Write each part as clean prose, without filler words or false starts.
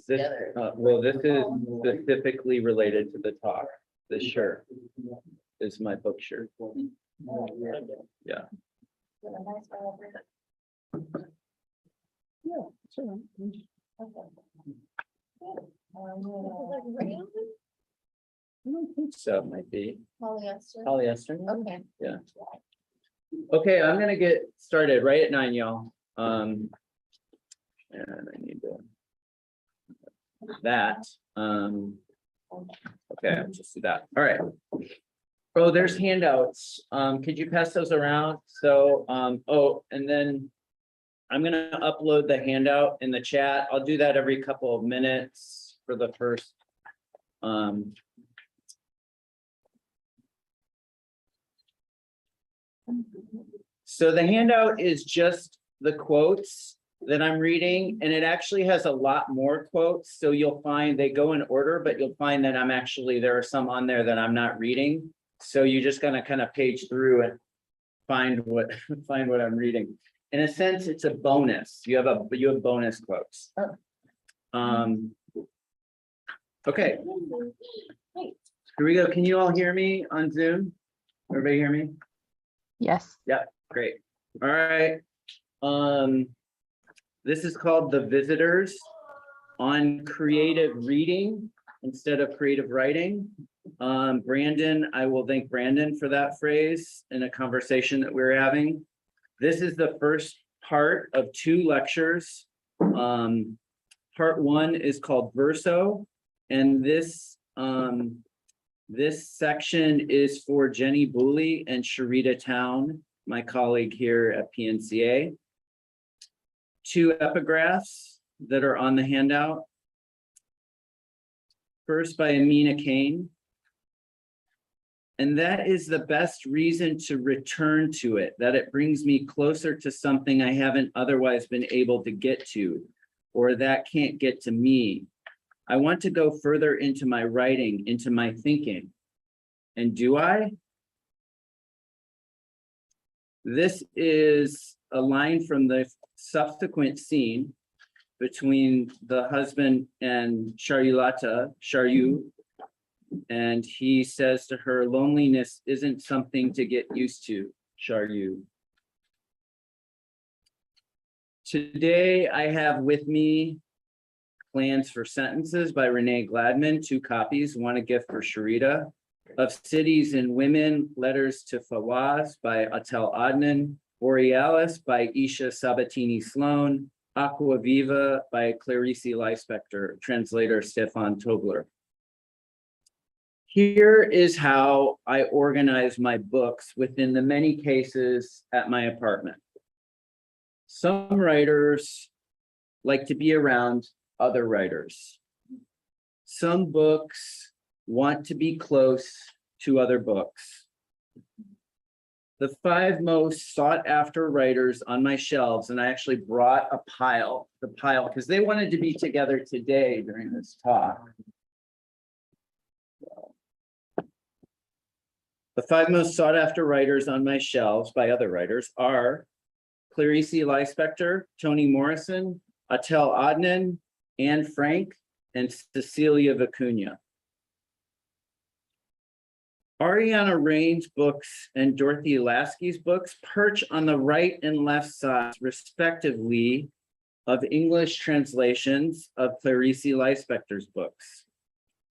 This, well, this is specifically related to the talk. This shirt is my book shirt. Yeah. Yeah, sure. I don't think so. It might be Polyester. polyester. Okay. Yeah. Okay, I'm gonna get started right at 9, y'all. And I need to that. Okay, I'll just do that. All right. Oh, there's handouts. Could you pass those around? So, oh, and then I'm gonna upload the handout in the chat. I'll do that every couple of minutes for the first. So the handout is just the quotes that I'm reading, and it actually has a lot more quotes. So you'll find they go in order, but you'll find that there are some on there that I'm not reading. So you're just gonna kind of page through and find what I'm reading. In a sense, it's a bonus. You have bonus quotes. Okay. Here we go. Can you all hear me on Zoom? Everybody hear me? Yes. Yeah, great. All right. This is called The Visitors on Creative Reading instead of creative writing. Brandon, I will thank Brandon for that phrase in a conversation that we're having. This is the first part of 2 lectures. Part 1 is called Verso, and this section is for Jenny Booley and Sharita Town, my colleague here at PNCA. 2 epigraphs that are on the handout. First by Amina Kane. And that is the best reason to return to it, that it brings me closer to something I haven't otherwise been able to get to, or that can't get to me. I want to go further into my writing, into my thinking. And do I? This is a line from the subsequent scene between the husband and Sharyu, and he says to her, loneliness isn't something to get used to, Sharyu. Today, I have with me Plans for Sentences by Renee Gladman, 2 copies, one a gift for Sharita. Of Cities and Women, Letters to Fawaz by Atel Adnan. Borealis by Isha Sabatini Sloan. Aqua Viva by Clarice Lyspector, translator Stefan Tobler. Here is how I organize my books within the many cases at my apartment. Some writers like to be around other writers. Some books want to be close to other books. The 5 most sought after writers on my shelves, and I actually brought the pile, because they wanted to be together today during this talk. The 5 most sought after writers on my shelves by other writers are Clarice Lyspector, Toni Morrison, Atel Adnan, Anne Frank, and Cecilia Vicuña. Ariana Rain's books and Dorothy Lasky's books perch on the right and left sides, respectively, of English translations of Clarice Lyspector's books.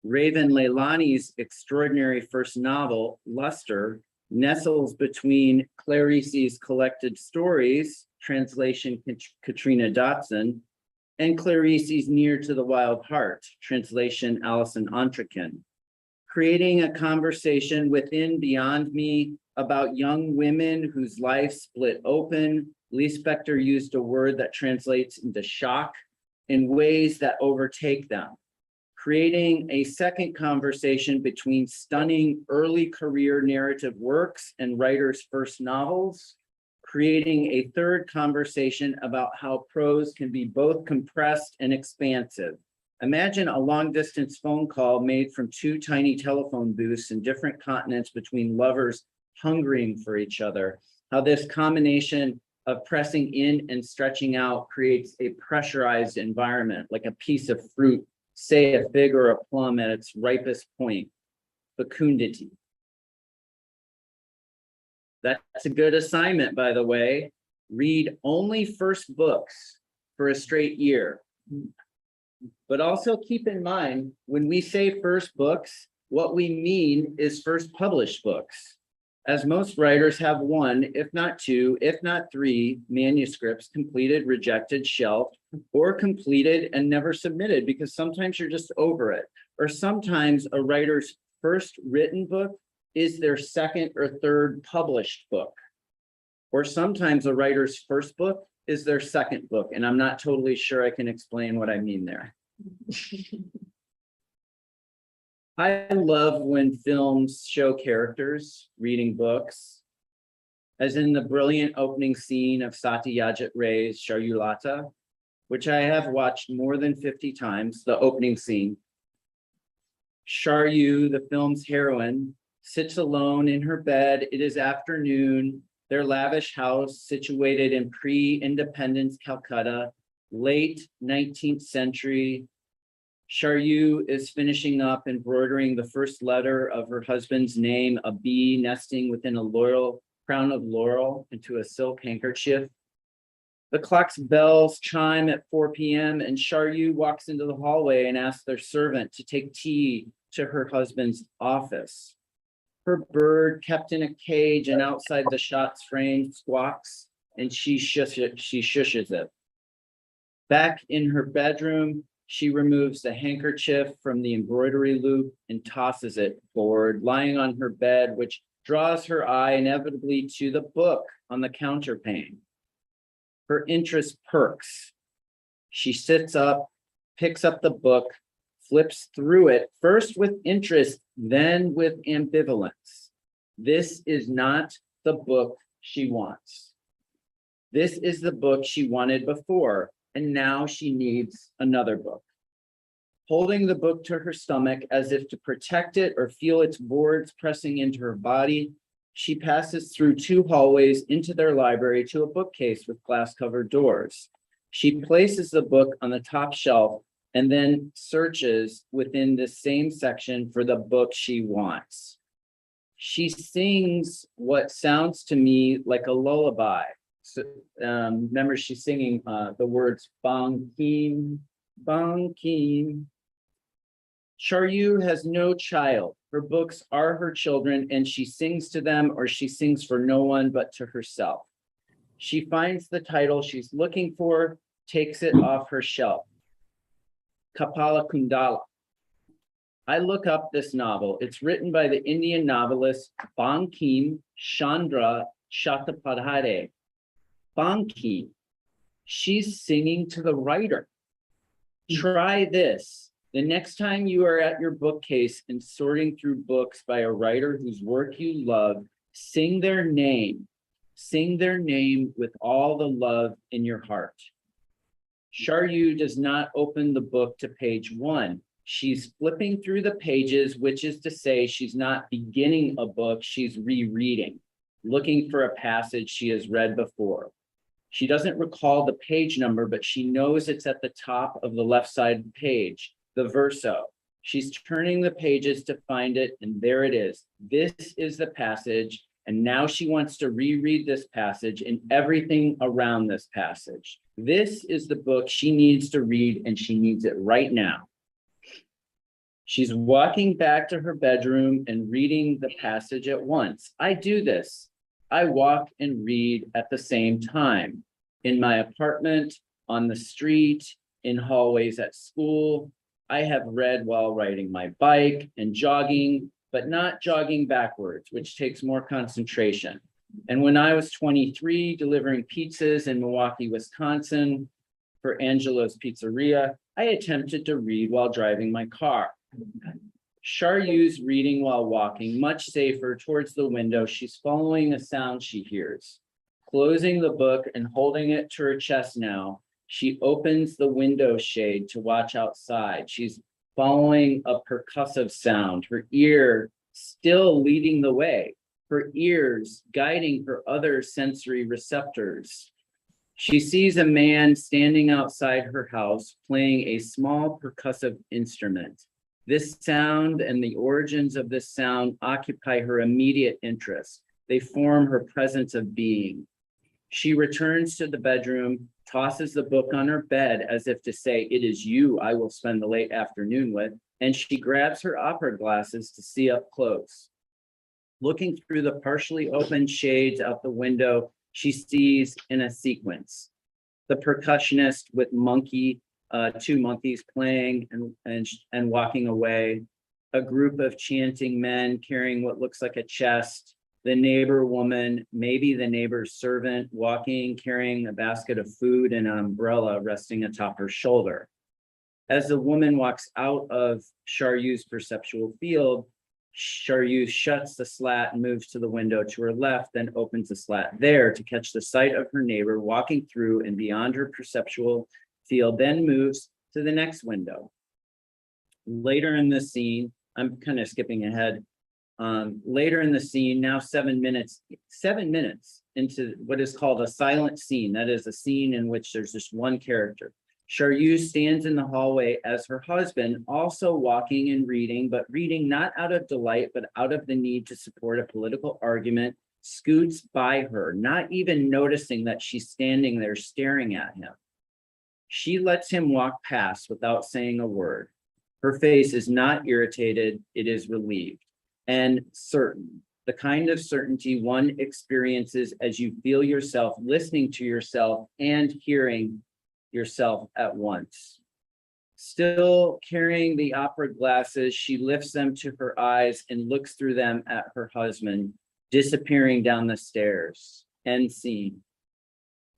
Raven Leilani's extraordinary first novel, Luster, nestles between Clarice's collected stories, translation Katrina Dotson, and Clarice's Near to the Wild Heart, translation Alison Entrekin, creating a conversation within Beyond Me about young women whose lives split open. Lyspector used a word that translates into shock in ways that overtake them, creating a second conversation between stunning early career narrative works and writers' first novels, creating a third conversation about how prose can be both compressed and expansive. Imagine a long distance phone call made from 2 tiny telephone booths in different continents between lovers hungering for each other, how this combination of pressing in and stretching out creates a pressurized environment, like a piece of fruit, say a fig or a plum at its ripest point, fecundity. That's a good assignment, by the way. Read only first books for a straight year. But also keep in mind, when we say first books, what we mean is first published books, as most writers have one, if not two, if not three manuscripts completed, rejected, shelved, or completed and never submitted, because sometimes you're just over it. Or sometimes a writer's first written book is their second or third published book. Or sometimes a writer's first book is their second book, and I'm not totally sure I can explain what I mean there. I love when films show characters reading books, as in the brilliant opening scene of Satyajit Ray's Charulata, which I have watched more than 50 times, the opening scene. Charyu, the film's heroine, sits alone in her bed. It is afternoon. Their lavish house, situated in pre-independence Calcutta, late 19th century. Charyu is finishing up embroidering the first letter of her husband's name, a bee nesting within a crown of laurel into a silk handkerchief. The clock's bells chime at 4 p.m. and Charyu walks into the hallway and asks their servant to take tea to her husband's office. Her bird, kept in a cage and outside the shot's frame, squawks, and she shushes it. Back in her bedroom, she removes the handkerchief from the embroidery loop and tosses it forward, lying on her bed, which draws her eye inevitably to the book on the counterpane. Her interest perks. She sits up, picks up the book, flips through it, first with interest, then with ambivalence. This is not the book she wants. This is the book she wanted before, and now she needs another book. Holding the book to her stomach as if to protect it or feel its boards pressing into her body, she passes through 2 hallways into their library to a bookcase with glass-covered doors. She places the book on the top shelf and then searches within the same section for the book she wants. She sings what sounds to me like a lullaby. So, remember, she's singing the words bang kim, bang kim. Charyu has no child. Her books are her children, and she sings to them, or she sings for no one but to herself. She finds the title she's looking for, takes it off her shelf. Kapala Kundala. I look up this novel. It's written by the Indian novelist Bankim Chandra Chattopadhyay. Bankim. She's singing to the writer. Try this. The next time you are at your bookcase and sorting through books by a writer whose work you love, sing their name. Sing their name with all the love in your heart. Charyu does not open the book to page 1. She's flipping through the pages, which is to say she's not beginning a book, she's rereading, looking for a passage she has read before. She doesn't recall the page number, but she knows it's at the top of the left side of the page, the verso. She's turning the pages to find it, and there it is. This is the passage, and now she wants to reread this passage and everything around this passage. This is the book she needs to read, and she needs it right now. She's walking back to her bedroom and reading the passage at once. I do this. I walk and read at the same time. In my apartment, on the street, in hallways at school. I have read while riding my bike and jogging, but not jogging backwards, which takes more concentration. And when I was 23, delivering pizzas in Milwaukee, Wisconsin for Angelo's Pizzeria, I attempted to read while driving my car. Charyu's reading while walking, much safer towards the window. She's following a sound she hears. Closing the book and holding it to her chest now, she opens the window shade to watch outside. She's following a percussive sound, her ear still leading the way. her ears guiding her other sensory receptors. She sees a man standing outside her house playing a small percussive instrument. This sound and the origins of this sound occupy her immediate interest. They form her presence of being. She returns to the bedroom, tosses the book on her bed as if to say, "It is you I will spend the late afternoon with," and she grabs her opera glasses to see up close. Looking through the partially open shades out the window, she sees in a sequence the percussionist with two monkeys playing and walking away, a group of chanting men carrying what looks like a chest, the neighbor woman, maybe the neighbor's servant, walking, carrying a basket of food and an umbrella resting atop her shoulder. As the woman walks out of Charyu's perceptual field, Charyu shuts the slat and moves to the window to her left, then opens the slat there to catch the sight of her neighbor walking through and beyond her perceptual field, then moves to the next window. Later in the scene, I'm kind of skipping ahead. Later in the scene, now 7 minutes into what is called a silent scene. That is a scene in which there's just one character. Charyu stands in the hallway as her husband, also walking and reading, but reading not out of delight, but out of the need to support a political argument, scoots by her, not even noticing that she's standing there staring at him. She lets him walk past without saying a word. Her face is not irritated, it is relieved and certain, the kind of certainty one experiences as you feel yourself listening to yourself and hearing yourself at once. Still carrying the opera glasses, she lifts them to her eyes and looks through them at her husband, disappearing down the stairs. End scene.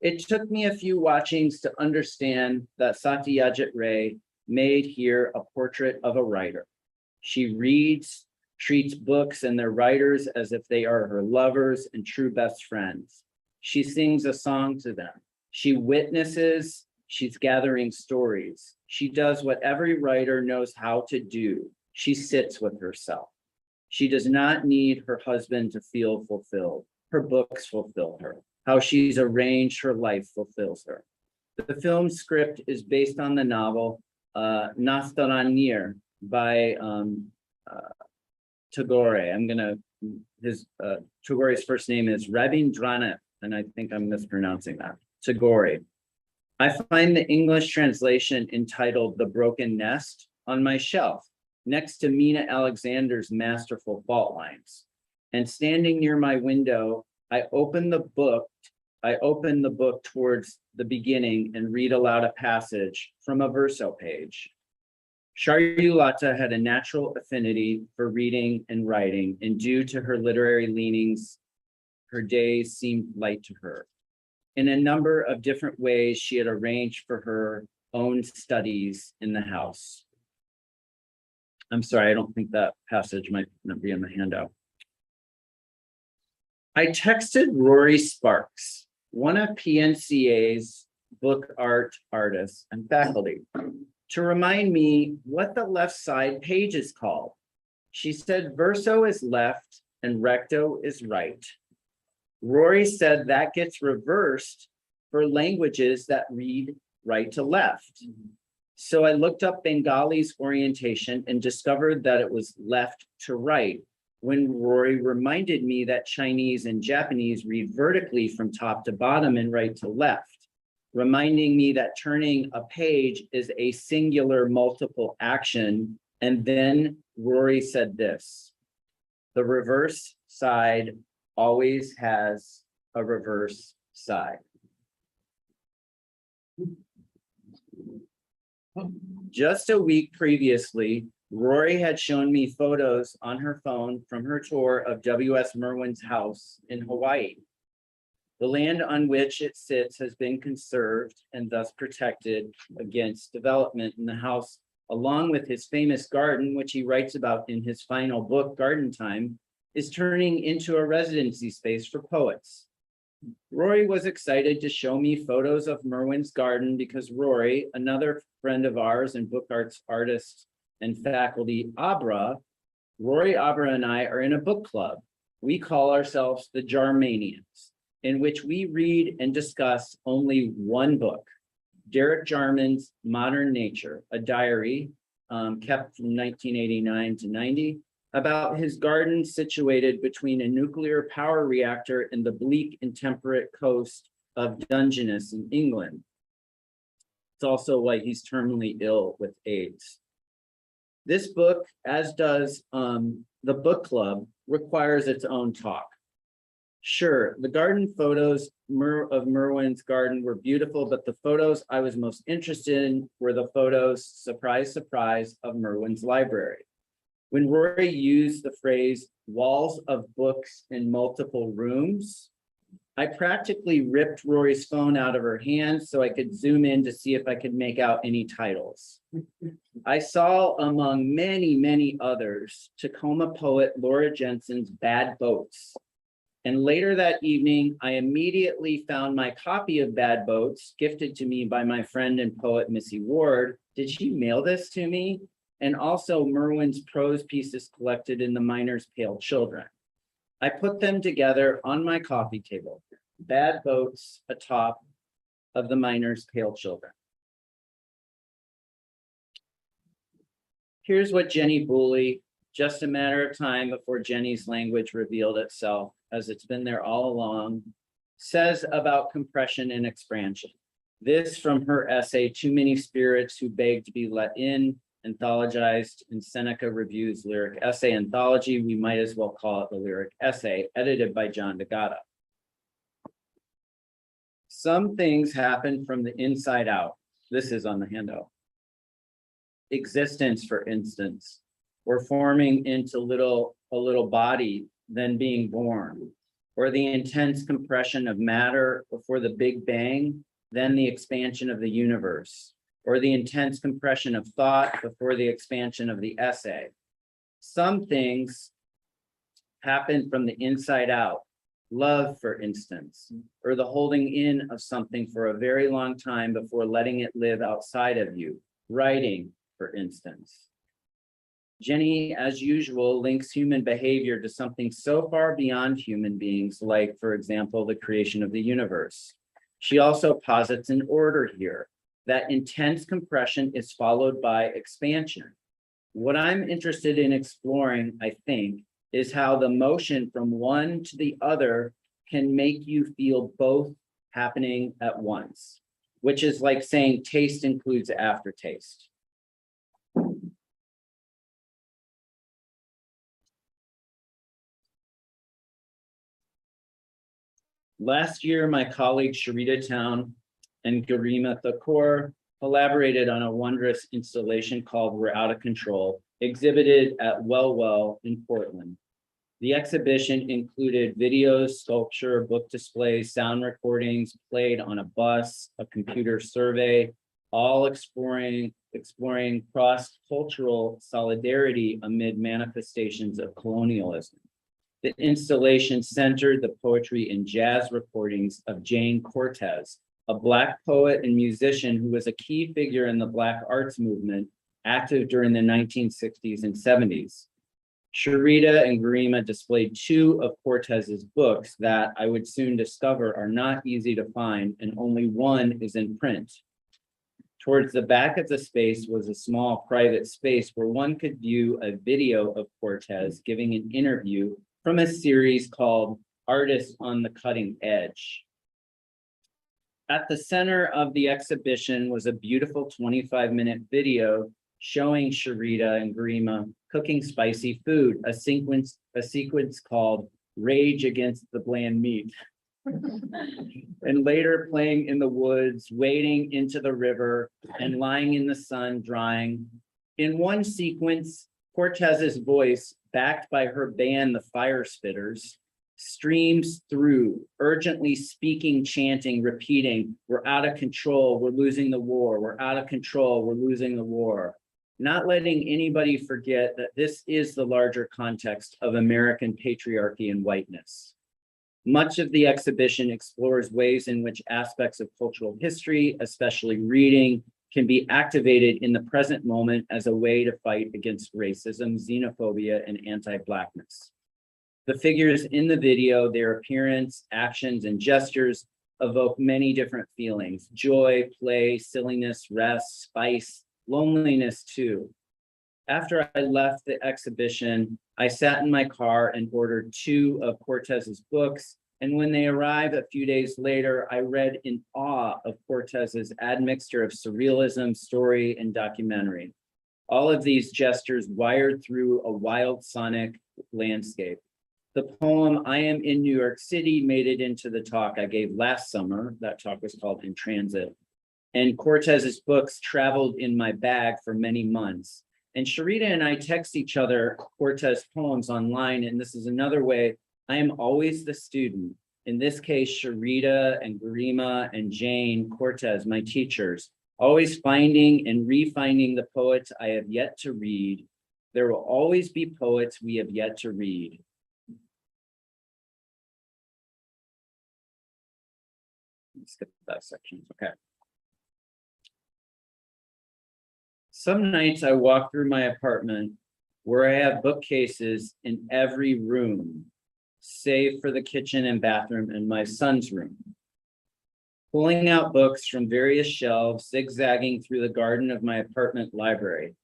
It took me a few watchings to understand that Satyajit Ray made here a portrait of a writer. She reads, treats books and their writers as if they are her lovers and true best friends. She sings a song to them. She witnesses. She's gathering stories. She does what every writer knows how to do. She sits with herself. She does not need her husband to feel fulfilled. Her books fulfill her. How she's arranged her life fulfills her. The film script is based on the novel Nastaranir by Tagore. Tagore's first name is Rabindranath, and I think I'm mispronouncing that. Tagore. I find the English translation entitled The Broken Nest on my shelf, next to Mina Alexander's masterful fault lines. And standing near my window, I open the book towards the beginning and read aloud a passage from a verso page. Charyulata had a natural affinity for reading and writing, and due to her literary leanings, her days seemed light to her. In a number of different ways, she had arranged for her own studies in the house. I'm sorry, I don't think that passage might not be in the handout. I texted Rory Sparks, one of PNCA's book art artists and faculty, to remind me what the left side page is called. She said verso is left and recto is right. Rory said that gets reversed for languages that read right to left. So I looked up Bengali's orientation and discovered that it was left to right, when Rory reminded me that Chinese and Japanese read vertically from top to bottom and right to left, reminding me that turning a page is a singular multiple action. And then Rory said this: the reverse side always has a reverse side. Just a week previously, Rory had shown me photos on her phone from her tour of W.S. Merwin's house in Hawaii. The land on which it sits has been conserved and thus protected against development, in the house, along with his famous garden, which he writes about in his final book, Garden Time, is turning into a residency space for poets. Rory was excited to show me photos of Merwin's garden because Rory, another friend of ours and book arts artist and faculty, Rory Abra and I are in a book club. We call ourselves the Jarmanians, in which we read and discuss only one book, Derek Jarman's Modern Nature, a diary kept from 1989 to 90, about his garden situated between a nuclear power reactor and the bleak and temperate coast of Dungeness in England. It's also why he's terminally ill with AIDS. This book, as does the book club, requires its own talk. Sure, the garden photos of Merwin's garden were beautiful, but the photos I was most interested in were the photos, surprise, surprise, of Merwin's library. When Rory used the phrase walls of books in multiple rooms, I practically ripped Rory's phone out of her hands so I could zoom in to see if I could make out any titles. I saw, among many, many others, Tacoma poet Laura Jensen's Bad Boats. And later that evening, I immediately found my copy of Bad Boats, gifted to me by my friend and poet Missy Ward. Did she mail this to me? And also Merwin's prose pieces collected in The Miner's Pale Children. I put them together on my coffee table, Bad Boats atop of The Miner's Pale Children. Here's what Jenny Booley, just a matter of time before Jenny's language revealed itself, as it's been there all along, says about compression and expansion. This from her essay, Too Many Spirits Who Beg to Be Let In, anthologized in Seneca Review's Lyric Essay Anthology. We might as well call it the Lyric Essay, edited by John DeGatta. Some things happen from the inside out. This is on the handout. Existence, for instance, or forming into a little body, then being born, or the intense compression of matter before the Big Bang, then the expansion of the universe, or the intense compression of thought before the expansion of the essay. Some things happen from the inside out. Love, for instance, or the holding in of something for a very long time before letting it live outside of you. Writing, for instance. Jenny, as usual, links human behavior to something so far beyond human beings, like, for example, the creation of the universe. She also posits an order here, that intense compression is followed by expansion. What I'm interested in exploring, I think, is how the motion from one to the other can make you feel both happening at once, which is like saying taste includes aftertaste. Last year, my colleagues Sharita Town and Garima Thakur collaborated on a wondrous installation called We're Out of Control, exhibited at Well in Portland. The exhibition included videos, sculpture, book displays, sound recordings played on a bus, a computer survey, all exploring cross-cultural solidarity amid manifestations of colonialism. The installation centered the poetry and jazz recordings of Jane Cortez, a Black poet and musician who was a key figure in the Black arts movement, active during the 1960s and 70s. Sharita and Garima displayed two of Cortez's books that I would soon discover are not easy to find, and only one is in print. Towards the back of the space was a small private space where one could view a video of Cortez giving an interview from a series called Artists on the Cutting Edge. At the center of the exhibition was a beautiful 25-minute video showing Sharita and Garima cooking spicy food, a sequence called Rage Against the Bland Meat. And later playing in the woods, wading into the river, and lying in the sun drying. In one sequence, Cortez's voice, backed by her band, the Fire Spitters, streams through, urgently speaking, chanting, repeating, "We're out of control, we're losing the war, we're out of control, we're losing the war." Not letting anybody forget that this is the larger context of American patriarchy and whiteness. Much of the exhibition explores ways in which aspects of cultural history, especially reading, can be activated in the present moment as a way to fight against racism, xenophobia, and anti-Blackness. The figures in the video, their appearance, actions, and gestures evoke many different feelings: joy, play, silliness, rest, spice, loneliness too. After I left the exhibition, I sat in my car and ordered 2 of Cortez's books. And when they arrived a few days later, I read in awe of Cortez's admixture of surrealism, story, and documentary. All of these gestures wired through a wild sonic landscape. The poem, I Am in New York City, made it into the talk I gave last summer. That talk was called In Transit. And Cortez's books traveled in my bag for many months. And Sharita and I text each other Cortez poems online, and this is another way I am always the student. In this case, Sharita and Garima and Jane Cortez, my teachers, always finding and refinding the poets I have yet to read. There will always be poets we have yet to read. Skip that section, okay. Some nights I walk through my apartment where I have bookcases in every room, save for the kitchen and bathroom and my son's room. Pulling out books from various shelves, zigzagging through the garden of my apartment library.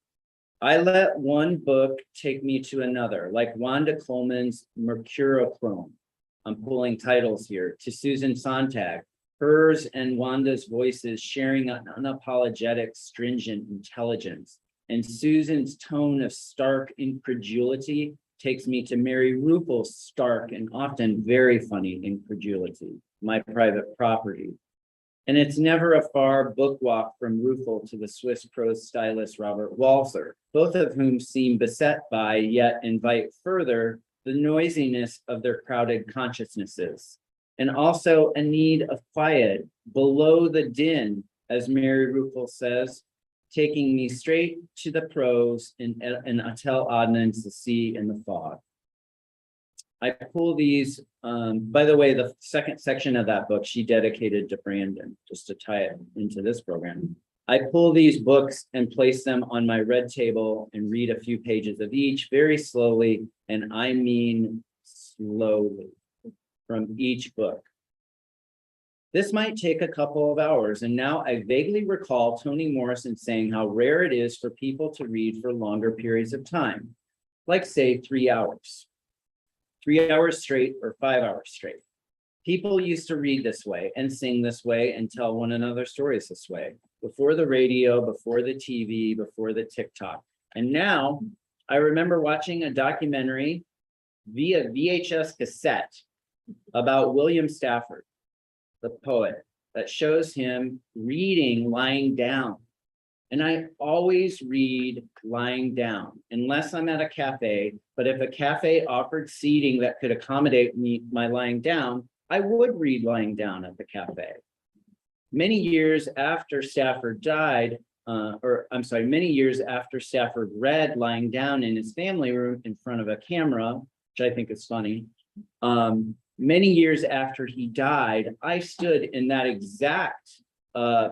I let one book take me to another, like Wanda Coleman's Mercurochrome. I'm pulling titles here, to Susan Sontag, hers and Wanda's voices sharing an unapologetic, stringent intelligence. And Susan's tone of stark incredulity takes me to Mary Ruppel's stark and often very funny incredulity, My Private Property. And it's never a far book walk from Ruffel to the Swiss prose stylist Robert Walser, both of whom seem beset by, yet invite further, the noisiness of their crowded consciousnesses. And also a need of quiet, below the din, as Mary Ruppel says, taking me straight to the prose in Attell Adnan's The Sea and the Fog. I pull these, by the way, the second section of that book, she dedicated to Brandon, just to tie it into this program. I pull these books and place them on my red table and read a few pages of each very slowly, and I mean slowly, from each book. This might take a couple of hours, and now I vaguely recall Toni Morrison saying how rare it is for people to read for longer periods of time, like say 3 hours. 3 hours straight or 5 hours straight. People used to read this way and sing this way and tell one another stories this way, before the radio, before the TV, before the TikTok. And now I remember watching a documentary via VHS cassette about William Stafford, the poet, that shows him reading lying down. And I always read lying down, unless I'm at a cafe. But if a cafe offered seating that could accommodate me, my lying down, I would read lying down at the cafe. Many years after Stafford died, many years after Stafford read lying down in his family room in front of a camera, which I think is funny, many years after he died, I stood in that exact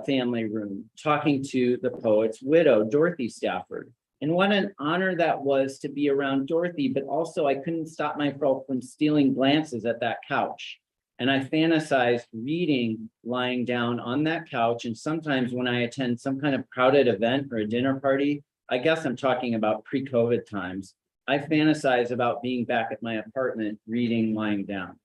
family room talking to the poet's widow, Dorothy Stafford. And what an honor that was to be around Dorothy, but also I couldn't stop myself from stealing glances at that couch. And I fantasized reading lying down on that couch. And sometimes when I attend some kind of crowded event or a dinner party, I guess I'm talking about pre-COVID times, I fantasize about being back at my apartment reading lying down.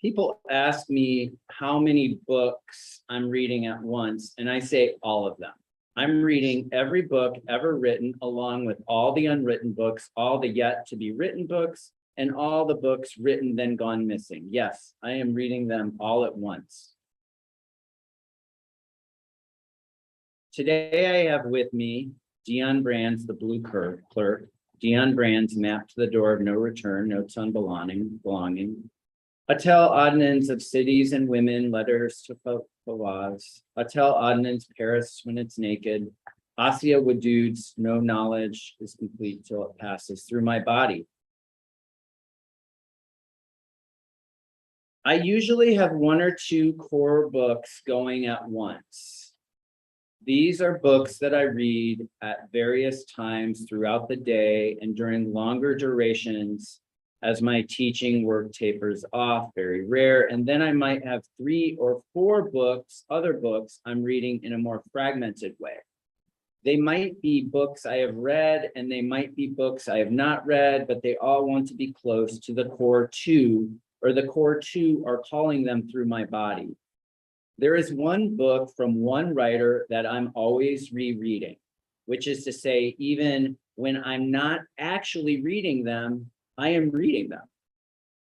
People ask me how many books I'm reading at once, and I say all of them. I'm reading every book ever written, along with all the unwritten books, all the yet to be written books, and all the books written then gone missing. Yes, I am reading them all at once. Today I have with me Dion Brand's The Blue Clerk, Dion Brand's Map to the Door of No Return, Notes on Belonging, Attell Adnan's Of Cities and Women, Letters to Fawaz, Attell Adnan's Paris When It's Naked, Assia Wadood's No Knowledge is Complete Till It Passes Through My Body. I usually have 1 or 2 core books going at once. These are books that I read at various times throughout the day and during longer durations as my teaching work tapers off, very rare. And then I might have 3 or 4 books, other books I'm reading in a more fragmented way. They might be books I have read, and they might be books I have not read, but they all want to be close to the core 2, or the core 2 are calling them through my body. There is one book from one writer that I'm always rereading, which is to say, even when I'm not actually reading them, I am reading them.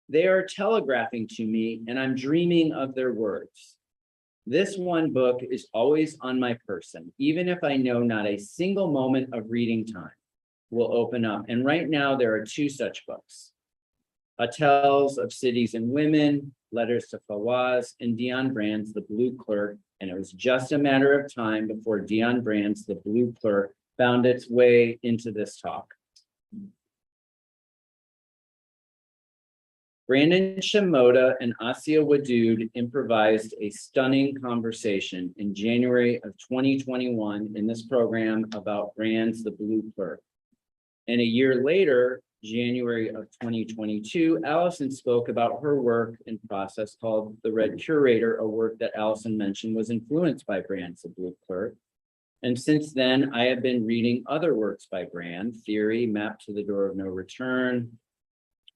They are telegraphing to me, and I'm dreaming of their words. This one book is always on my person, even if I know not a single moment of reading time will open up. And right now, there are 2 such books. Hotels of Cities and Women, Letters to Fawaz, and Dion Brand's The Blue Clerk. And it was just a matter of time before Dion Brand's The Blue Clerk found its way into this talk. Brandon Shimoda and Asia Wadood improvised a stunning conversation in January of 2021 in this program about Brand's The Blue Clerk. And a year later, January of 2022, Allison spoke about her work and process called The Red Curator, a work that Allison mentioned was influenced by Brand's The Blue Clerk. And since then, I have been reading other works by Brand, Theory, Map to the Door of No Return,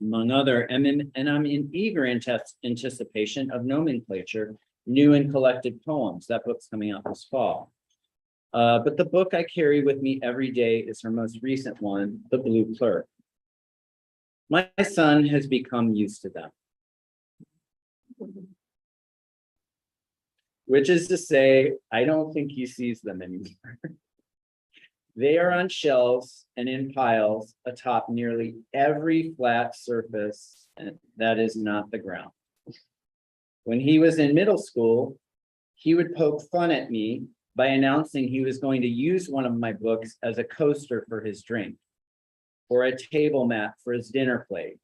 among other, and I'm in eager anticipation of Nomenclature, New and Collected Poems. That book's coming out this fall. But the book I carry with me every day is her most recent one, The Blue Clerk. My son has become used to them, which is to say, I don't think he sees them anymore. They are on shelves and in piles atop nearly every flat surface that is not the ground. When he was in middle school, he would poke fun at me by announcing he was going to use one of my books as a coaster for his drink, or a table mat for his dinner plate.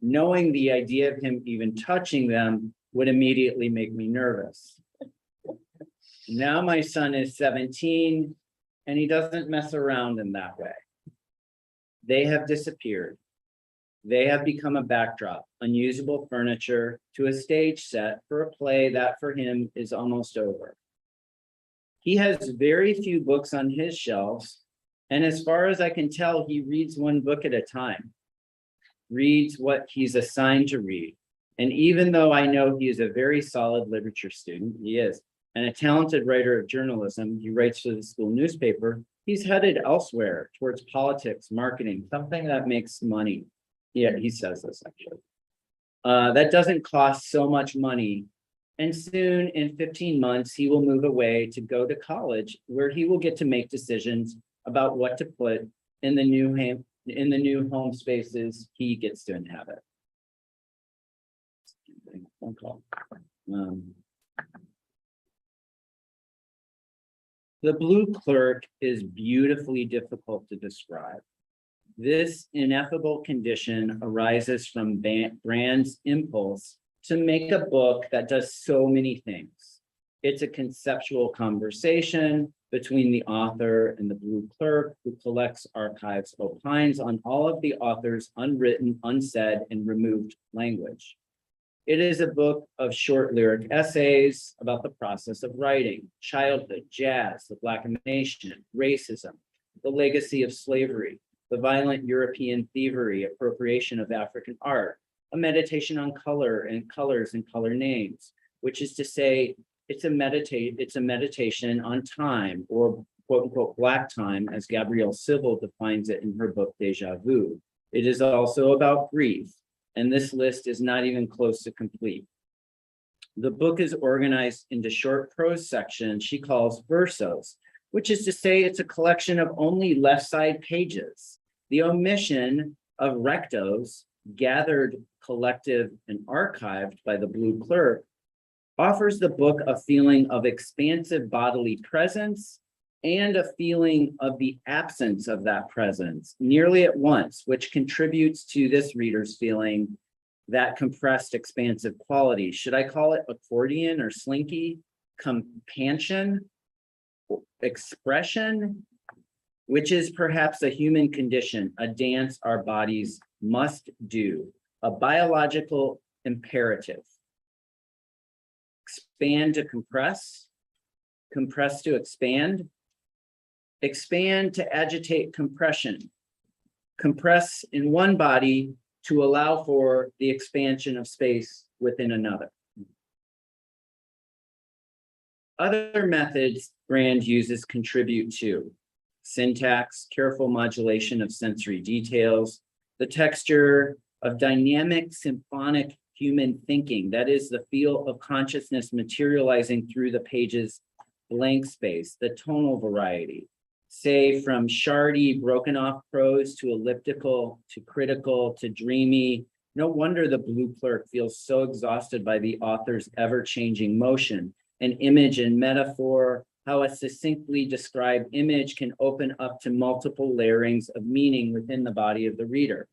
Knowing the idea of him even touching them would immediately make me nervous. Now my son is 17, and he doesn't mess around in that way. They have disappeared. They have become a backdrop, unusable furniture to a stage set for a play that for him is almost over. He has very few books on his shelves, and as far as I can tell, he reads one book at a time, reads what he's assigned to read. And even though I know he is a very solid literature student, he is, and a talented writer of journalism, he writes for the school newspaper, he's headed elsewhere towards politics, marketing, something that makes money. Yeah, he says this actually. That doesn't cost so much money. And soon, in 15 months, he will move away to go to college, where he will get to make decisions about what to put in the new home spaces he gets to inhabit. Phone call. The Blue Clerk is beautifully difficult to describe. This ineffable condition arises from Brand's impulse to make a book that does so many things. It's a conceptual conversation between the author and the Blue Clerk, who collects, archives, opines on all of the author's unwritten, unsaid, and removed language. It is a book of short lyric essays about the process of writing, childhood, jazz, the Black nation, racism, the legacy of slavery, the violent European thievery, appropriation of African art, a meditation on color and colors and color names, which is to say, it's a meditation on time, or quote unquote Black time, as Gabrielle Civil defines it in her book Deja Vu. It is also about grief, and this list is not even close to complete. The book is organized into short prose sections she calls versos, which is to say it's a collection of only left side pages. The omission of rectos, gathered, collective, and archived by the Blue Clerk, offers the book a feeling of expansive bodily presence and a feeling of the absence of that presence nearly at once, which contributes to this reader's feeling that compressed, expansive quality. Should I call it accordion or slinky, compansion, expression, which is perhaps a human condition, a dance our bodies must do, a biological imperative. Expand to compress, compress to expand, expand to agitate compression, compress in one body to allow for the expansion of space within another. Other methods Brand uses contribute to syntax, careful modulation of sensory details, the texture of dynamic symphonic human thinking, that is the feel of consciousness materializing through the page's blank space, the tonal variety, say from shardy, broken off prose to elliptical, to critical, to dreamy. No wonder the blue clerk feels so exhausted by the author's ever-changing motion. An image and metaphor, how a succinctly described image can open up to multiple layerings of meaning within the body of the reader.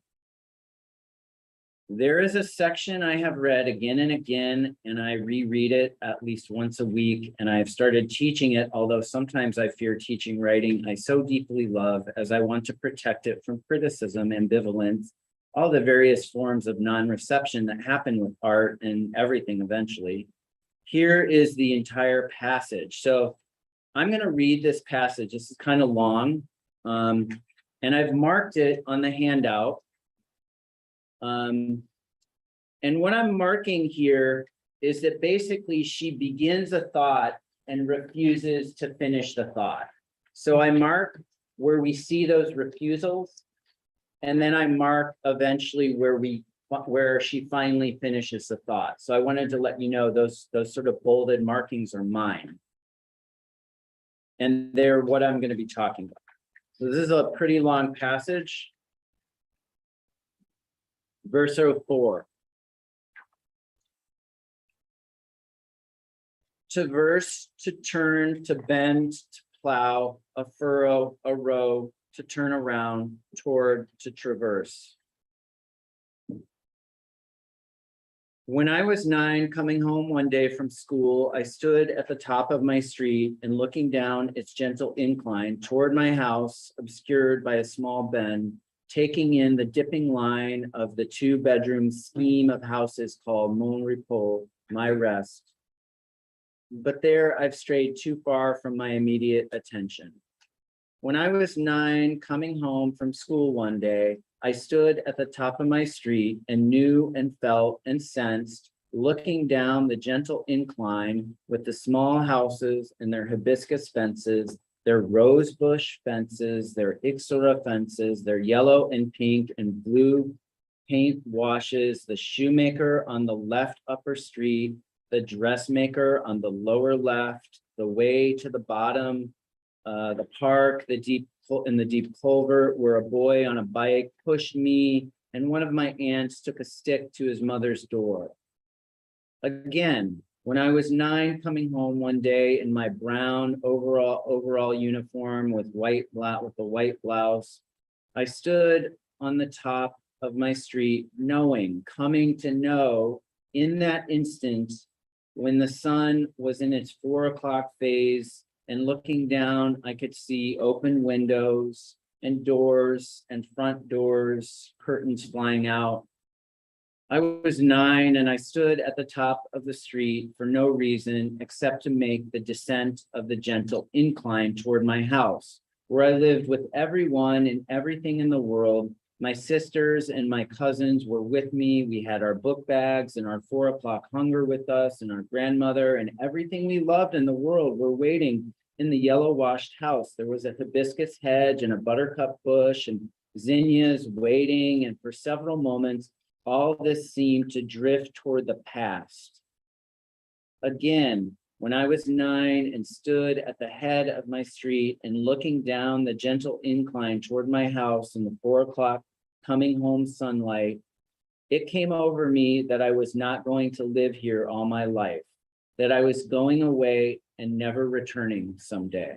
There is a section I have read again and again, and I reread it at least once a week, and I have started teaching it, although sometimes I fear teaching writing I so deeply love, as I want to protect it from criticism, ambivalence, all the various forms of non-reception that happen with art and everything eventually. Here is the entire passage. So I'm going to read this passage. This is kind of long, and I've marked it on the handout. And what I'm marking here is that basically she begins a thought and refuses to finish the thought. So I mark where we see those refusals, and then I mark eventually where she finally finishes the thought. So I wanted to let you know those sort of bolded markings are mine. And they're what I'm going to be talking about. So this is a pretty long passage. Verse 04. To verse, to turn, to bend, to plow, a furrow, a row, to turn around, toward, to traverse. When I was 9, coming home one day from school, I stood at the top of my street and looking down its gentle incline toward my house, obscured by a small bend, taking in the dipping line of the 2-bedroom scheme of houses called Mon Repos, my rest. But there I've strayed too far from my immediate attention. When I was 9, coming home from school one day, I stood at the top of my street and knew and felt and sensed, looking down the gentle incline with the small houses and their hibiscus fences, their rosebush fences, their ixora fences, their yellow and pink and blue paint washes, the shoemaker on the left upper street, the dressmaker on the lower left, the way to the bottom, the park, the deep culvert where a boy on a bike pushed me, and one of my aunts took a stick to his mother's door. Again, when I was 9, coming home one day in my brown overall uniform with a white blouse, I stood on the top of my street, coming to know in that instant when the sun was in its 4 o'clock phase, and looking down, I could see open windows and doors and front doors, curtains flying out. I was 9 and I stood at the top of the street for no reason except to make the descent of the gentle incline toward my house, where I lived with everyone and everything in the world. My sisters and my cousins were with me. We had our book bags and our 4 o'clock hunger with us, and our grandmother and everything we loved in the world were waiting in the yellow washed house. There was a hibiscus hedge and a buttercup bush and zinnias waiting, and for several moments, all this seemed to drift toward the past. Again, when I was 9 and stood at the head of my street and looking down the gentle incline toward my house in the 4 o'clock coming home sunlight, it came over me that I was not going to live here all my life, that I was going away and never returning someday.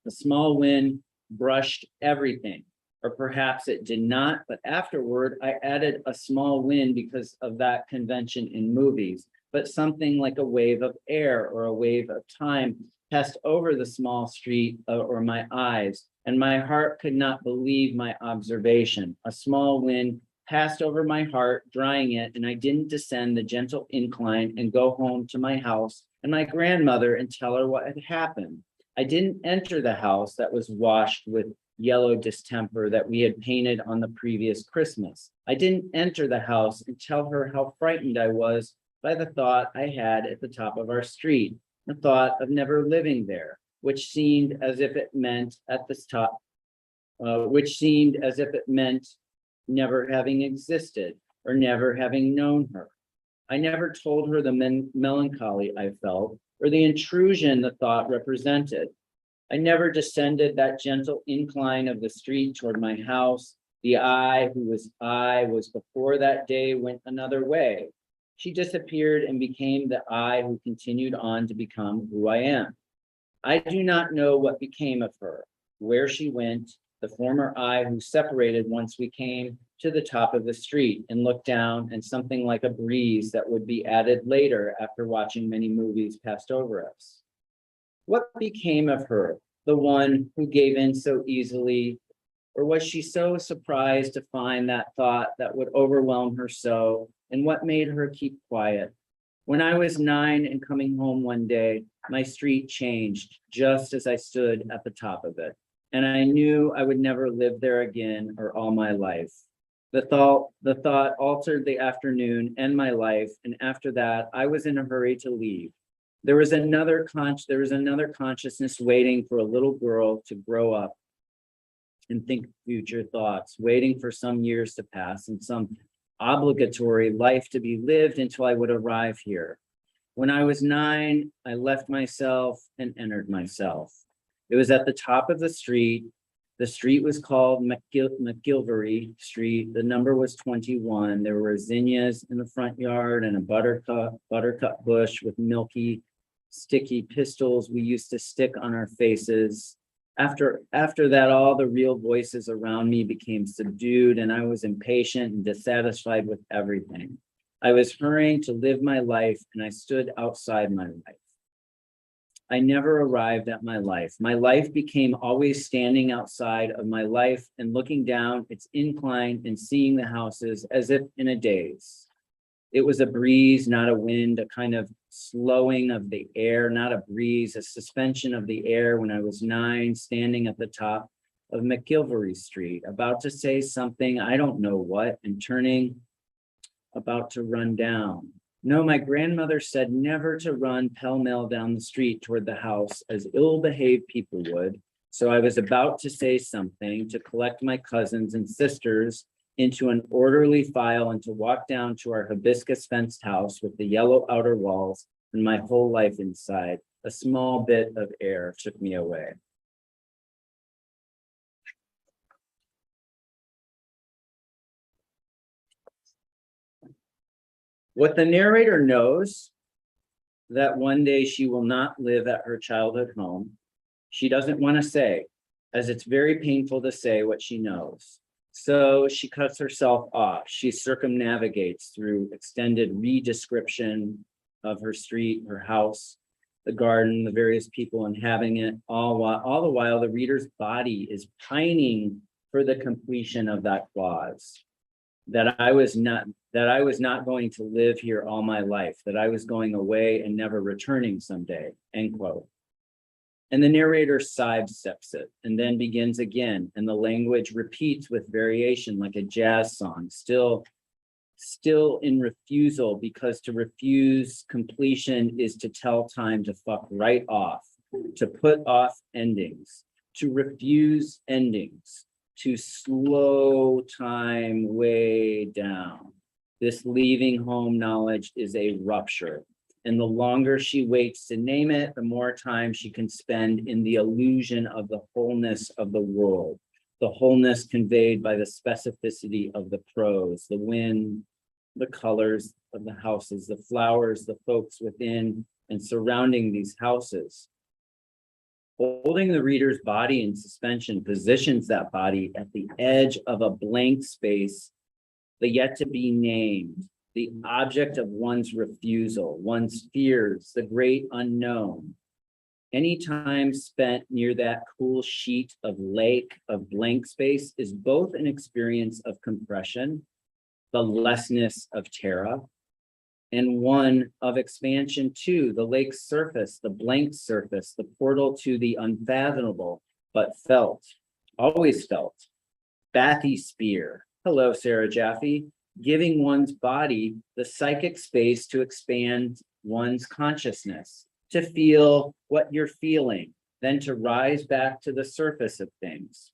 A small wind brushed everything, or perhaps it did not, but afterward I added a small wind because of that convention in movies, but something like a wave of air or a wave of time passed over the small street or my eyes, and my heart could not believe my observation. A small wind passed over my heart, drying it, and I didn't descend the gentle incline and go home to my house and my grandmother and tell her what had happened. I didn't enter the house that was washed with yellow distemper that we had painted on the previous Christmas. I didn't enter the house and tell her how frightened I was by the thought I had at the top of our street, the thought of never living there, which seemed as if it meant at the top, never having existed or never having known her. I never told her the melancholy I felt or the intrusion the thought represented. I never descended that gentle incline of the street toward my house. The I was before that day went another way. She disappeared and became the I who continued on to become who I am. I do not know what became of her, where she went, the former I who separated once we came to the top of the street and looked down, and something like a breeze that would be added later after watching many movies passed over us. What became of her, the one who gave in so easily, or was she so surprised to find that thought that would overwhelm her so, and what made her keep quiet? When I was 9 and coming home one day, my street changed just as I stood at the top of it, and I knew I would never live there again or all my life. The thought altered the afternoon and my life, and after that, I was in a hurry to leave. There was another consciousness waiting for a little girl to grow up and think future thoughts, waiting for some years to pass and some obligatory life to be lived until I would arrive here. When I was 9, I left myself and entered myself. It was at the top of the street. The street was called McGilvery Street. The number was 21. There were zinnias in the front yard and a buttercup bush with milky, sticky pistils we used to stick on our faces. After that, all the real voices around me became subdued, and I was impatient and dissatisfied with everything. I was hurrying to live my life, and I stood outside my life. I never arrived at my life. My life became always standing outside of my life and looking down its incline and seeing the houses as if in a daze. It was a breeze, not a wind, a kind of slowing of the air, not a breeze, a suspension of the air when I was 9, standing at the top of McGilvery Street, about to say something, I don't know what, and turning, about to run down. No, my grandmother said never to run pell-mell down the street toward the house as ill-behaved people would. So I was about to say something, to collect my cousins and sisters into an orderly file and to walk down to our hibiscus fenced house with the yellow outer walls and my whole life inside. A small bit of air took me away. What the narrator knows, that one day she will not live at her childhood home, she doesn't want to say, as it's very painful to say what she knows. So she cuts herself off. She circumnavigates through extended re-description of her street, her house, the garden, the various people inhabiting it, all the while the reader's body is pining for the completion of that clause. That I was not going to live here all my life, that I was going away and never returning someday, end quote. And the narrator sidesteps it and then begins again, and the language repeats with variation like a jazz song, still in refusal, because to refuse completion is to tell time to fuck right off, to put off endings, to refuse endings, to slow time way down. This leaving home knowledge is a rupture. And the longer she waits to name it, the more time she can spend in the illusion of the wholeness of the world, the wholeness conveyed by the specificity of the prose, the wind, the colors of the houses, the flowers, the folks within and surrounding these houses. Holding the reader's body in suspension positions that body at the edge of a blank space, the yet to be named, the object of one's refusal, one's fears, the great unknown. Any time spent near that cool sheet of lake of blank space is both an experience of compression, the lessness of terra, and one of expansion too, the lake's surface, the blank surface, the portal to the unfathomable, but felt, always felt. Bathysphere. Hello, Sarah Jaffe. Giving one's body the psychic space to expand one's consciousness, to feel what you're feeling, then to rise back to the surface of things,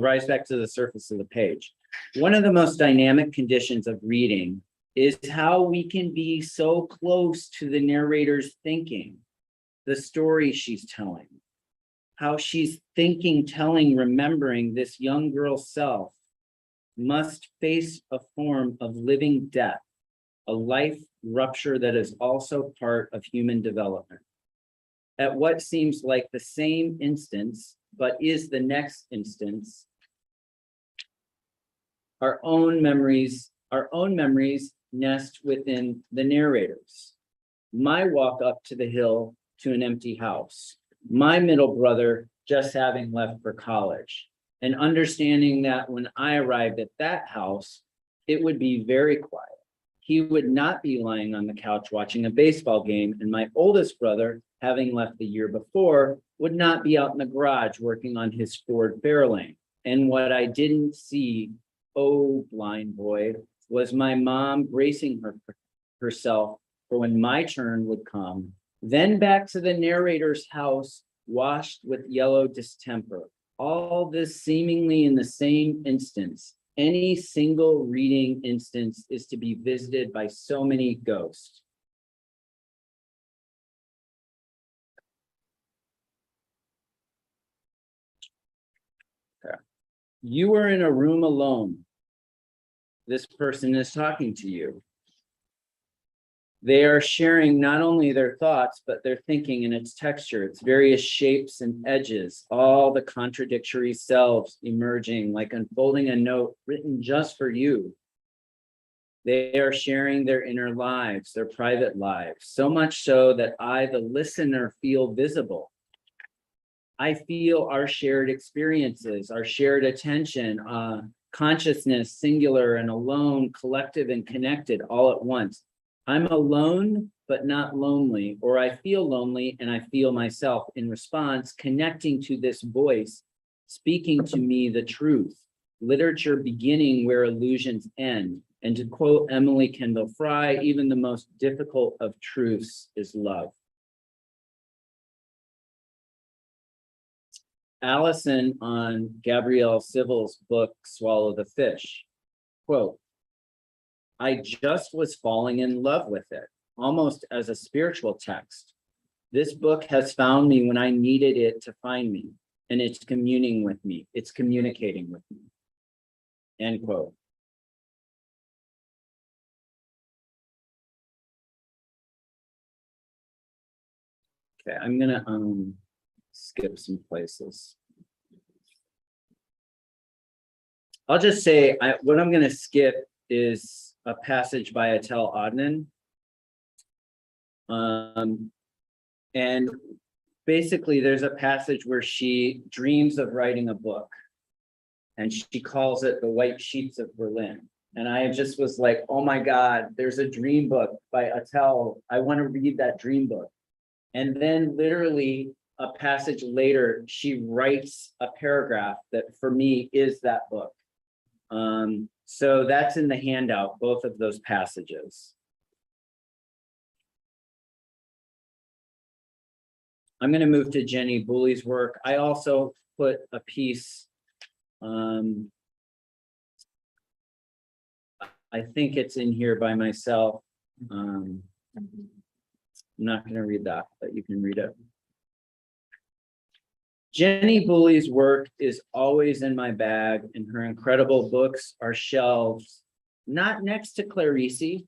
rise back to the surface of the page. One of the most dynamic conditions of reading is how we can be so close to the narrator's thinking, the story she's telling, how she's thinking, telling, remembering this young girl's self must face a form of living death, a life rupture that is also part of human development. At what seems like the same instance, but is the next instance, our own memories nest within the narrators. My walk up to the hill to an empty house, my middle brother just having left for college, and understanding that when I arrived at that house, it would be very quiet. He would not be lying on the couch watching a baseball game, and my oldest brother, having left the year before, would not be out in the garage working on his Ford Fairlane. And what I didn't see, oh blind boy, was my mom bracing herself for when my turn would come. Then back to the narrator's house, washed with yellow distemper. All this seemingly in the same instance. Any single reading instance is to be visited by so many ghosts. Okay. You are in a room alone. This person is talking to you. They are sharing not only their thoughts, but their thinking and its texture, its various shapes and edges, all the contradictory selves emerging like unfolding a note written just for you. They are sharing their inner lives, their private lives, so much so that I, the listener, feel visible. I feel our shared experiences, our shared attention, consciousness, singular and alone, collective and connected all at once. I'm alone, but not lonely, or I feel lonely and I feel myself in response, connecting to this voice, speaking to me the truth, literature beginning where illusions end. And to quote Emily Kendall Fry, even the most difficult of truths is love. Allison on Gabrielle Civil's book, Swallow the Fish, quote, I just was falling in love with it, almost as a spiritual text. This book has found me when I needed it to find me, and it's communing with me. It's communicating with me. End quote. Okay, I'm gonna skip some places. I'll just say what I'm gonna skip is a passage by Atel Adnan. And basically there's a passage where she dreams of writing a book and she calls it The White Sheets of Berlin. And I just was like, oh my God, there's a dream book by Atel. I want to read that dream book. And then literally a passage later, she writes a paragraph that for me is that book. So that's in the handout, both of those passages. I'm going to move to Jenny Booley's work. I also put a piece, I think it's in here by myself. I'm not going to read that, but you can read it. Jenny Booley's work is always in my bag, and her incredible books are shelved, not next to Clarice,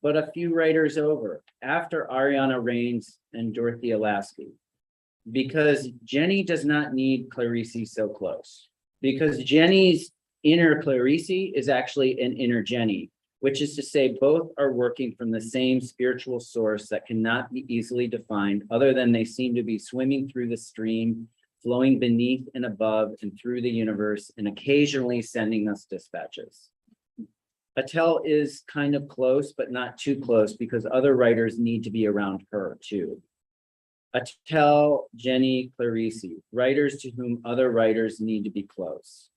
but a few writers over, after Ariana Reines and Dorothea Lasky. Because Jenny does not need Clarice so close. Because Jenny's inner Clarice is actually an inner Jenny, which is to say both are working from the same spiritual source that cannot be easily defined, other than they seem to be swimming through the stream, flowing beneath and above and through the universe, and occasionally sending us dispatches. Attell is kind of close, but not too close, because other writers need to be around her too. Attell, Jenny, Clarice, writers to whom other writers need to be close.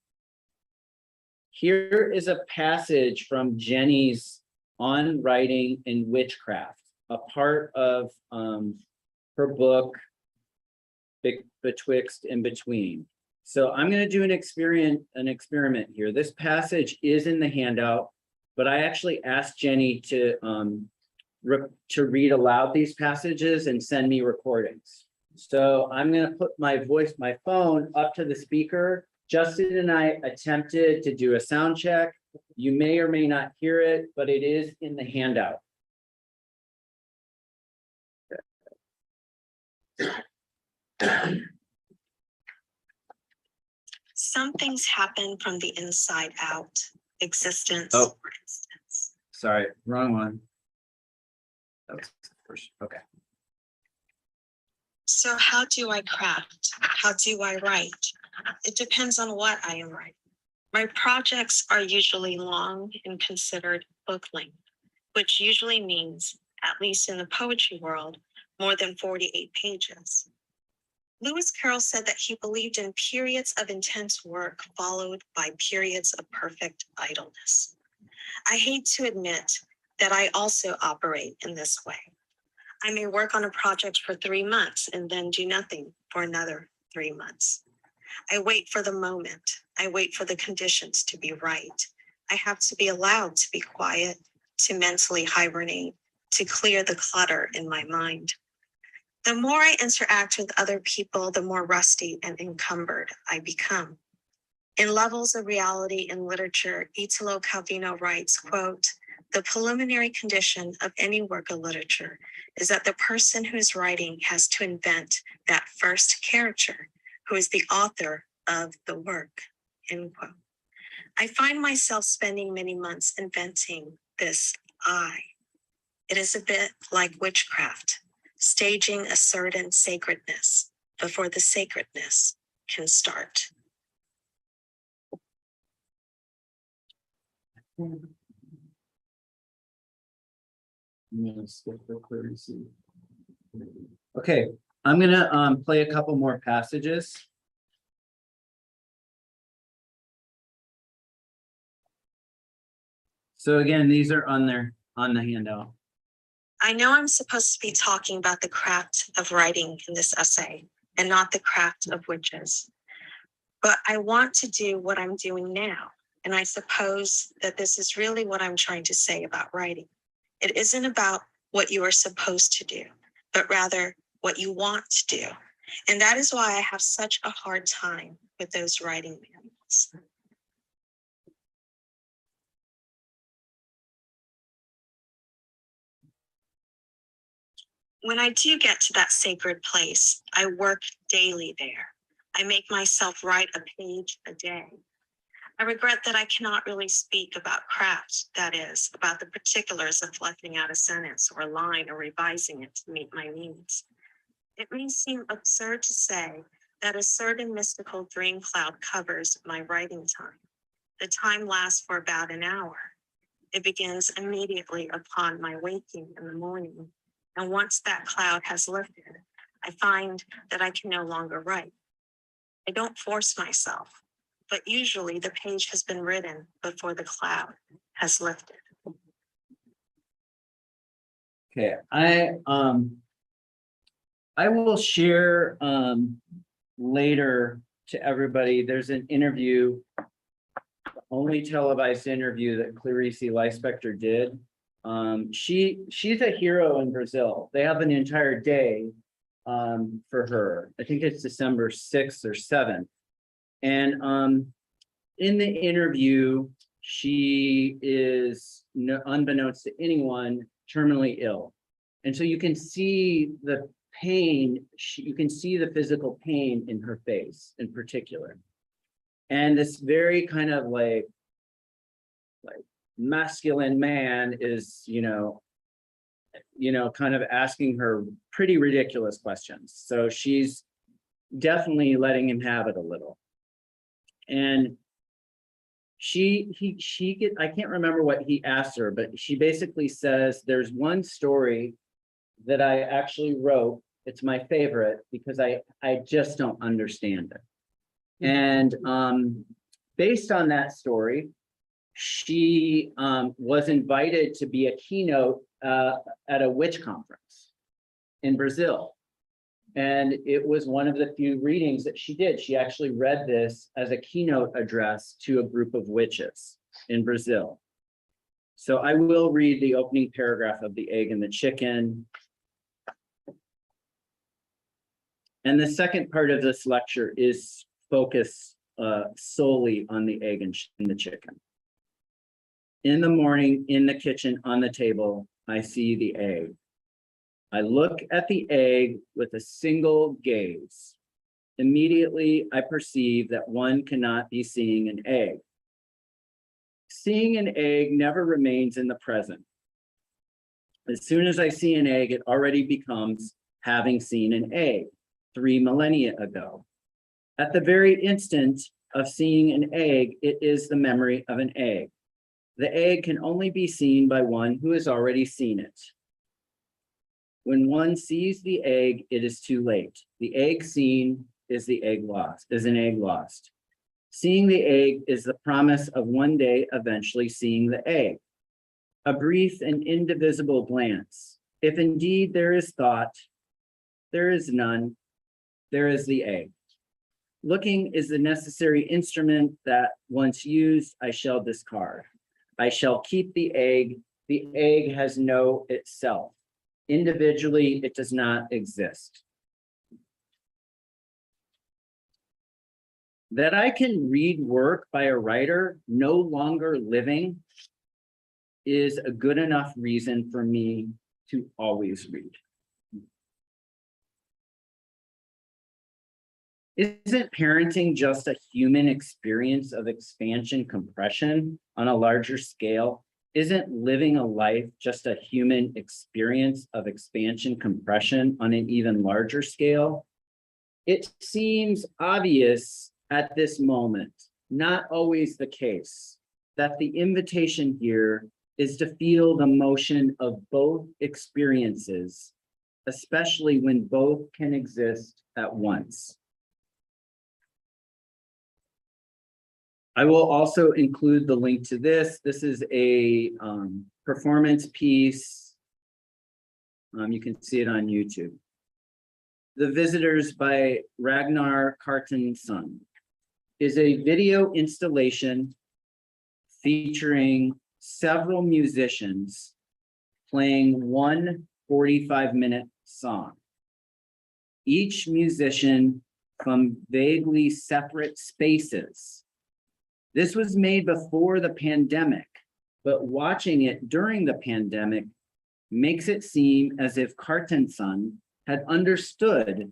Here is a passage from Jenny's On Writing and Witchcraft, a part of her book, Betwixt and Between. So I'm going to do an experiment here. This passage is in the handout, but I actually asked Jenny to read aloud these passages and send me recordings. So I'm going to put my phone up to the speaker. Justin and I attempted to do a sound check. You may or may not hear it, but it is in the handout. Some things happen from the inside out. Existence, Oh, for instance. sorry, wrong one. That was the first. Okay. So how do I craft? How do I write? It depends on what I am writing. My projects are usually long and considered book length, which usually means, at least in the poetry world, more than 48 pages. Lewis Carroll said that he believed in periods of intense work followed by periods of perfect idleness. I hate to admit that I also operate in this way. I may work on a project for 3 months and then do nothing for another 3 months. I wait for the moment. I wait for the conditions to be right. I have to be allowed to be quiet, to mentally hibernate, to clear the clutter in my mind. The more I interact with other people, the more rusty and encumbered I become. In Levels of Reality in Literature, Italo Calvino writes, quote, "The preliminary condition of any work of literature is that the person who is writing has to invent that first character who is the author of the work," end quote. I find myself spending many months inventing this I. It is a bit like witchcraft, staging a certain sacredness before the sacredness can start. Okay, I'm gonna play a couple more passages. So again, these are on the handout. I know I'm supposed to be talking about the craft of writing in this essay and not the craft of witches. But I want to do what I'm doing now. And I suppose that this is really what I'm trying to say about writing. It isn't about what you are supposed to do, but rather what you want to do. And that is why I have such a hard time with those writing manuals. When I do get to that sacred place, I work daily there. I make myself write a page a day. I regret that I cannot really speak about craft, that is, about the particulars of fleshing out a sentence or a line or revising it to meet my needs. It may seem absurd to say that a certain mystical dream cloud covers my writing time. The time lasts for about an hour. It begins immediately upon my waking in the morning. And once that cloud has lifted, I find that I can no longer write. I don't force myself, but usually the page has been written before the cloud has lifted. Okay, I will share later to everybody. There's an interview, only televised interview that Clarice Lispector did. She's a hero in Brazil. They have an entire day for her. I think it's December 6th or 7th. And in the interview, she is, unbeknownst to anyone, terminally ill. And so you can see the pain, you can see the physical pain in her face in particular. And this very kind of like masculine man is, kind of asking her pretty ridiculous questions. So she's definitely letting him have it a little. And I can't remember what he asked her, but she basically says, there's one story that I actually wrote. It's my favorite because I just don't understand it. And based on that story, she was invited to be a keynote at a witch conference in Brazil. And it was one of the few readings that she did. She actually read this as a keynote address to a group of witches in Brazil. So I will read the opening paragraph of The Egg and the Chicken. And the second part of this lecture is focused solely on the egg and the chicken. In the morning, in the kitchen, on the table, I see the egg. I look at the egg with a single gaze. Immediately, I perceive that one cannot be seeing an egg. Seeing an egg never remains in the present. As soon as I see an egg, it already becomes having seen an egg 3 millennia ago. At the very instant of seeing an egg, it is the memory of an egg. The egg can only be seen by one who has already seen it. When one sees the egg, it is too late. The egg seen is an egg lost. Seeing the egg is the promise of one day eventually seeing the egg. A brief and indivisible glance. If indeed there is thought, there is none, there is the egg. Looking is the necessary instrument that once used, I shall discard. I shall keep the egg. The egg has no itself. Individually, it does not exist. That I can read work by a writer no longer living is a good enough reason for me to always read. Isn't parenting just a human experience of expansion compression on a larger scale? Isn't living a life just a human experience of expansion compression on an even larger scale? It seems obvious at this moment, not always the case, that the invitation here is to feel the motion of both experiences, especially when both can exist at once. I will also include the link to this. This is a performance piece. You can see it on YouTube. The Visitors by Ragnar Kjartansson is a video installation featuring several musicians playing one 45-minute song. Each musician from vaguely separate spaces. This was made before the pandemic, but watching it during the pandemic makes it seem as if Kjartansson had understood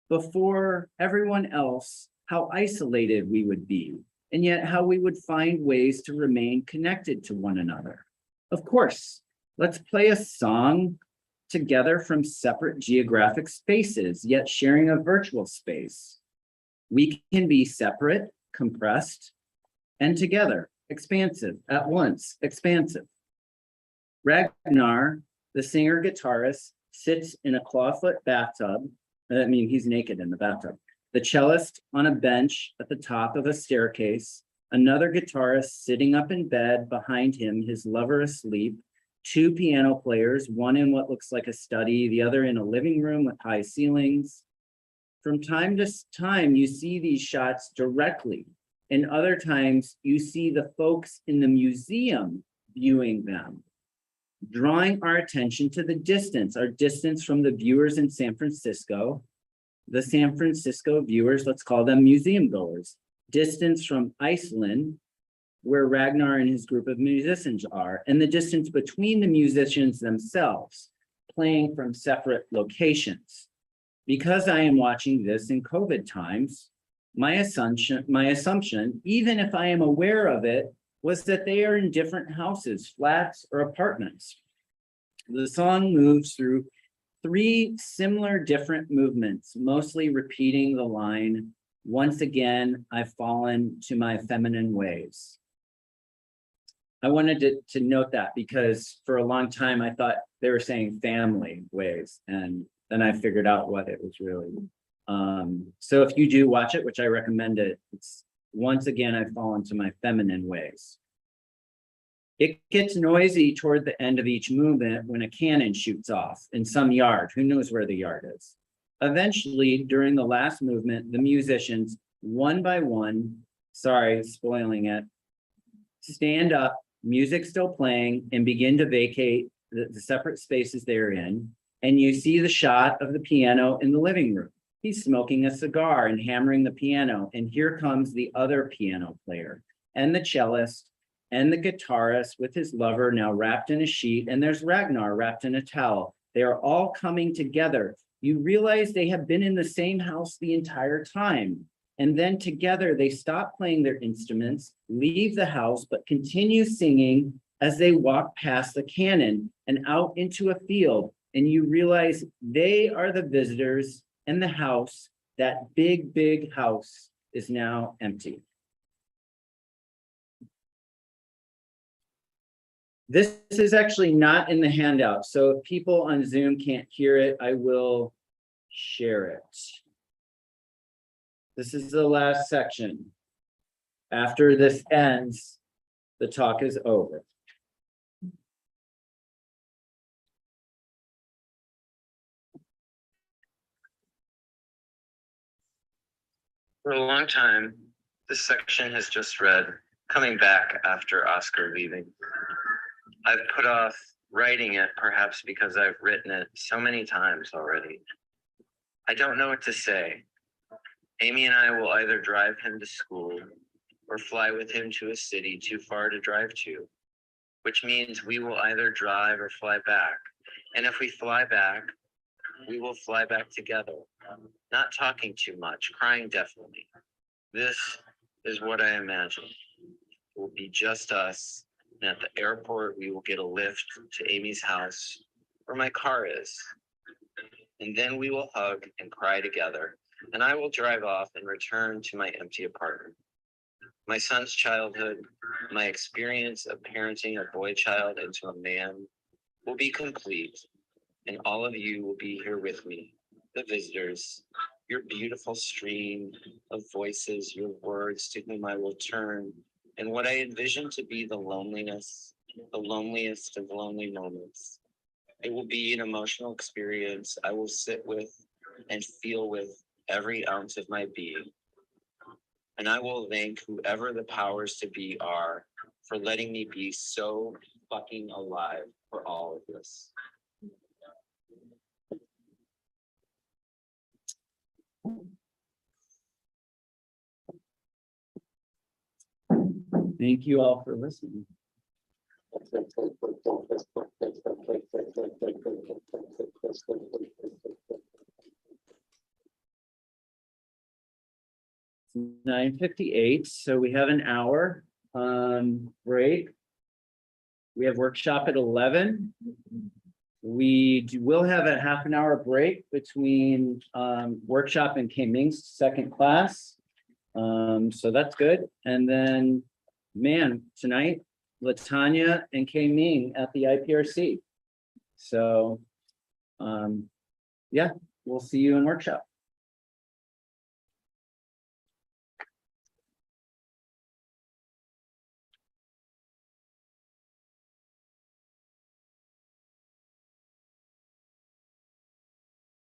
before everyone else how isolated we would be, and yet how we would find ways to remain connected to one another. Of course, let's play a song together from separate geographic spaces, yet sharing a virtual space. We can be separate, compressed, and together, expansive, at once, expansive. Ragnar, the singer-guitarist, sits in a clawfoot bathtub. I mean, he's naked in the bathtub. The cellist on a bench at the top of a staircase. Another guitarist sitting up in bed behind him, his lover asleep. Two piano players, one in what looks like a study, the other in a living room with high ceilings. From time to time, you see these shots directly. And other times you see the folks in the museum viewing them, drawing our attention to the distance, our distance from the viewers in San Francisco, the San Francisco viewers, let's call them museum goers, distance from Iceland, where Ragnar and his group of musicians are, and the distance between the musicians themselves, playing from separate locations. Because I am watching this in COVID times, my assumption, even if I am aware of it, was that they are in different houses, flats, or apartments. The song moves through 3 similar different movements, mostly repeating the line, "Once again, I've fallen to my feminine ways." I wanted to note that because for a long time I thought they were saying family ways, and then I figured out what it was really. So if you do watch it, which I recommend it, it's "Once again, I've fallen to my feminine ways." It gets noisy toward the end of each movement when a cannon shoots off in some yard. Who knows where the yard is? Eventually, during the last movement, the musicians, one by one, sorry, spoiling it, stand up, music still playing, and begin to vacate the separate spaces they're in. And you see the shot of the piano in the living room. He's smoking a cigar and hammering the piano. And here comes the other piano player and the cellist and the guitarist with his lover now wrapped in a sheet. And there's Ragnar wrapped in a towel. They are all coming together. You realize they have been in the same house the entire time. And then together they stop playing their instruments, leave the house, but continue singing as they walk past the cannon and out into a field. And you realize they are the visitors, and the house, that big, big house, is now empty. This is actually not in the handout. So if people on Zoom can't hear it, I will share it. This is the last section. After this ends, the talk is over. For a long time, this section has just read coming back after Oscar leaving. I've put off writing it, perhaps because I've written it so many times already. I don't know what to say. Amy and I will either drive him to school or fly with him to a city too far to drive to, which means we will either drive or fly back. And if we fly back, we will fly back together, not talking too much, crying definitely. This is what I imagine. It will be just us, and at the airport, we will get a lift to Amy's house, where my car is. And then we will hug and cry together, and I will drive off and return to my empty apartment. My son's childhood, my experience of parenting a boy child into a man will be complete, and all of you will be here with me, the visitors, your beautiful stream of voices, your words to whom I will turn, and what I envision to be the loneliest of lonely moments. It will be an emotional experience I will sit with and feel with every ounce of my being. And I will thank whoever the powers to be are for letting me be so fucking alive for all of this. Thank you all for listening. It's 9:58, so we have an hour break. We have workshop at 11. We will have a half an hour break between workshop and K Ming's second class. So that's good. And then, man, tonight, Latanya and K Ming at the IPRC. So, yeah, we'll see you in workshop.